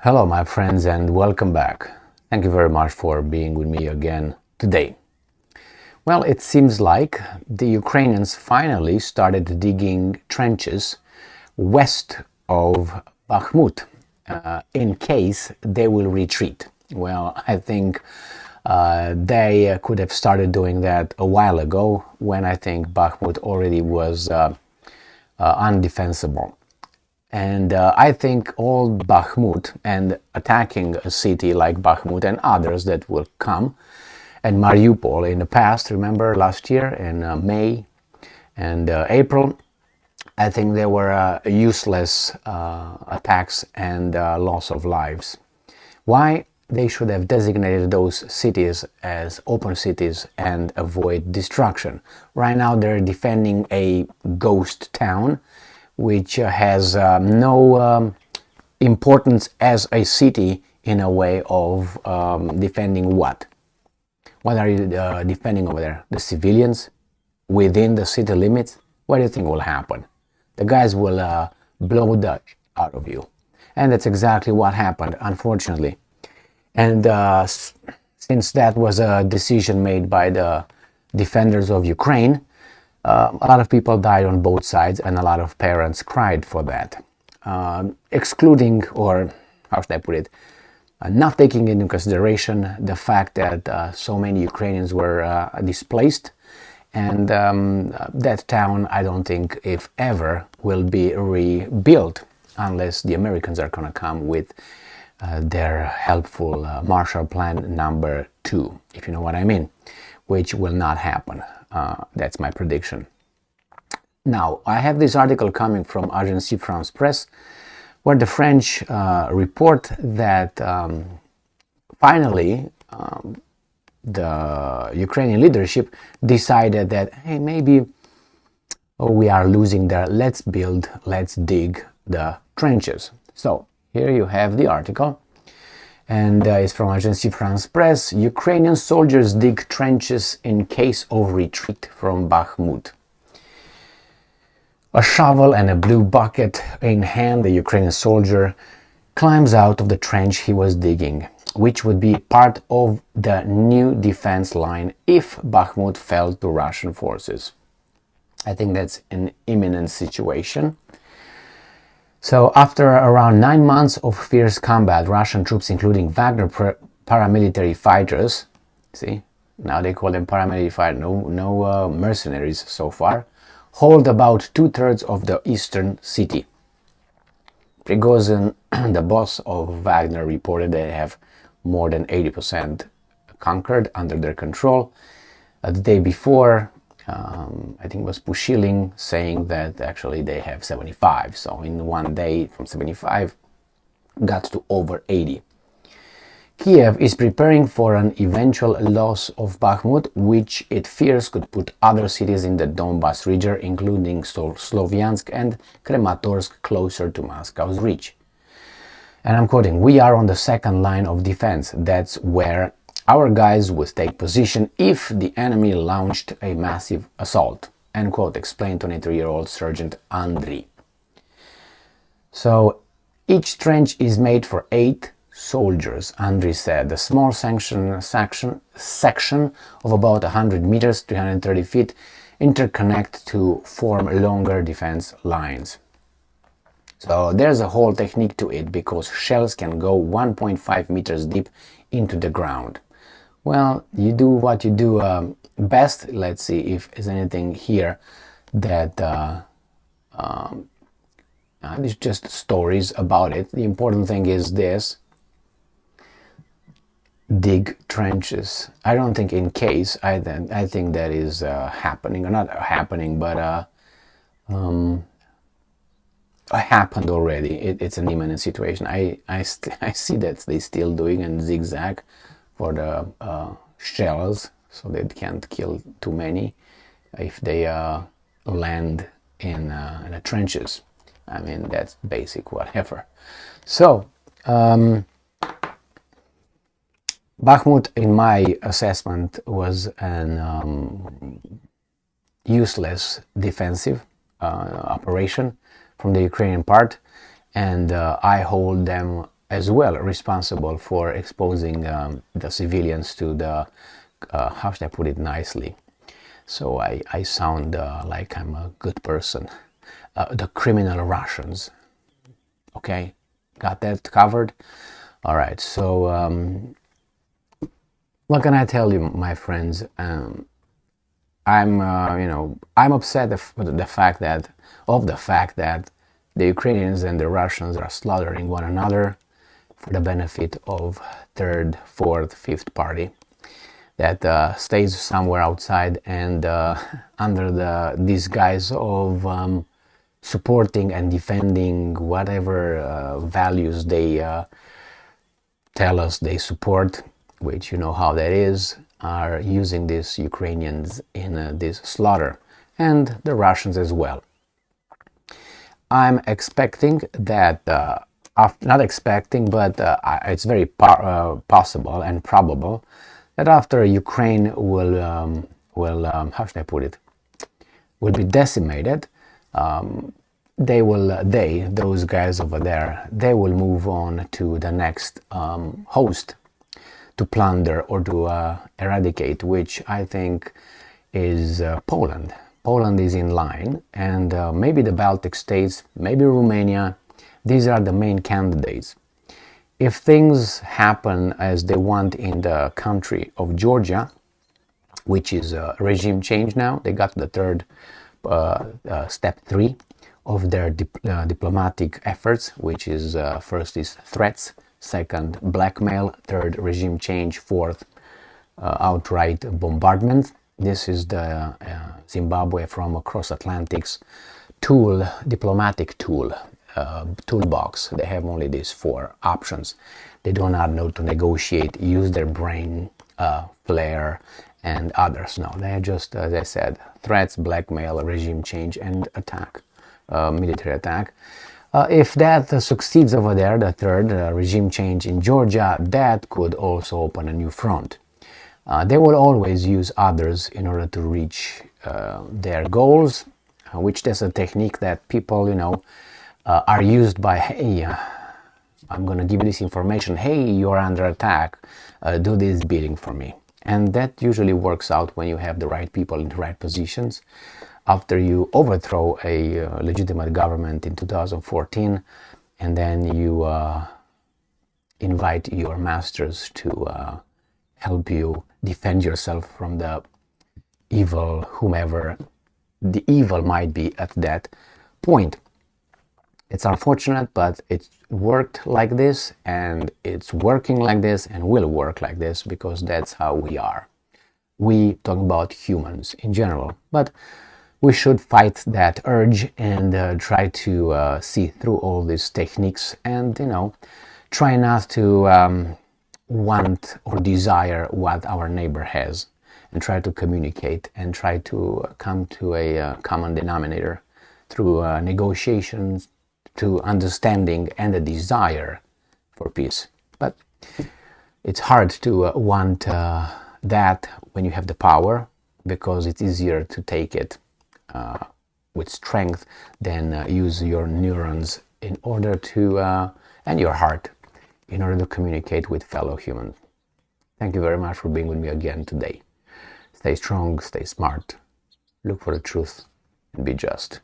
Hello, my friends, and welcome back. Thank you very much for being with me again today. Well, it seems like the Ukrainians finally started digging trenches west of Bakhmut in case they will retreat. Well, I think they could have started doing that a while ago when I think Bakhmut already was undefensible. And I think all Bakhmut and attacking a city like Bakhmut and others that will come, and Mariupol in the past, remember last year in May and April, I think they were useless attacks and loss of lives. Why? They should have designated those cities as open cities and avoid destruction. Right now they're defending a ghost town which has no importance as a city in a way of defending what? What are you defending over there? The civilians within the city limits? What do you think will happen? The guys will blow the out of you. And that's exactly what happened, unfortunately. And since that was a decision made by the defenders of Ukraine, a lot of people died on both sides, and a lot of parents cried for that. Excluding, or how should I put it, not taking into consideration the fact that so many Ukrainians were displaced, and that town, I don't think, if ever, will be rebuilt unless the Americans are going to come with their helpful Marshall Plan number 2, if you know what I mean, which will not happen. That's my prediction. Now, I have this article coming from Agence France Presse, where the French report that finally the Ukrainian leadership decided that, hey, maybe we are losing there, let's dig the trenches. So here you have the article, and it's from Agence France Presse. Ukrainian soldiers dig trenches in case of retreat from Bakhmut. A shovel and a blue bucket in hand, the Ukrainian soldier climbs out of the trench he was digging, which would be part of the new defense line if Bakhmut fell to Russian forces. I think that's an imminent situation. So after around 9 months of fierce combat, Russian troops, including Wagner paramilitary fighters, see, now they call them paramilitary fighters, no mercenaries so far, hold about 2/3 of the eastern city. Prigozhin, the boss of Wagner, reported they have more than 80% conquered under their control. The day before, I think it was Pushilin saying that actually they have 75. So in one day from 75 got to over 80. Kiev is preparing for an eventual loss of Bakhmut, which it fears could put other cities in the Donbas region, including Slovyansk and Kramatorsk, closer to Moscow's reach. And I'm quoting, "We are on the second line of defense. That's where our guys would take position if the enemy launched a massive assault," end quote, explained 23-year-old Sergeant Andriy. So each trench is made for 8 soldiers, Andriy said. The small section of about 100 meters, 330 feet, interconnect to form longer defense lines. So there's a whole technique to it, because shells can go 1.5 meters deep into the ground. Well, you do what you do best. Let's see if there's anything here that it's just stories about it. The important thing is this: dig trenches. I don't think in case, I think that is happening, or not happening, but happened already. It's an imminent situation. I see that they still doing and zigzag for the shells, so they can't kill too many if they land in the trenches. I mean, that's basic whatever. So Bakhmut, in my assessment, was an useless defensive operation from the Ukrainian part, and I hold them as well responsible for exposing the civilians to the, how should I put it nicely? So I sound like I'm a good person. The criminal Russians. Okay, got that covered? All right, so what can I tell you, my friends? I'm upset with the fact that the Ukrainians and the Russians are slaughtering one another for the benefit of third, fourth, fifth party that stays somewhere outside and under the disguise of supporting and defending whatever values they tell us they support, which you know how that is, are using these Ukrainians in this slaughter, and the Russians as well. I'm expecting that, not expecting, but it's very possible and probable that after Ukraine will how should I put it, will be decimated, those guys over there, they will move on to the next host to plunder or to eradicate, which I think is Poland. Poland is in line, and maybe the Baltic states, maybe Romania. These are the main candidates. If things happen as they want in the country of Georgia, which is a regime change now, they got the third step 3 of their diplomatic efforts, which is first is threats, second blackmail, third regime change, fourth outright bombardment. This is the Zimbabwe from across Atlantic's diplomatic toolbox. They have only these 4 options. They do not know to negotiate, use their brain, flair, and others. No, they're just, as I said, threats, blackmail, regime change, and attack, military attack. If that succeeds over there, the third regime change in Georgia, that could also open a new front. They will always use others in order to reach their goals, which is a technique that people, are used by, hey, I'm going to give you this information, hey, you're under attack, do this bidding for me. And that usually works out when you have the right people in the right positions. After you overthrow a legitimate government in 2014, and then you invite your masters to help you defend yourself from the evil, whomever the evil might be at that point. It's unfortunate, but it's worked like this, and it's working like this, and will work like this, because that's how we are. We talk about humans in general, but we should fight that urge and try to see through all these techniques, and try not to want or desire what our neighbor has, and try to communicate and try to come to a common denominator through negotiations, to understanding, and a desire for peace. But it's hard to want that when you have the power, because it's easier to take it with strength than use your neurons in order to, and your heart, in order to communicate with fellow humans. Thank you very much for being with me again today. Stay strong, stay smart, look for the truth, and be just.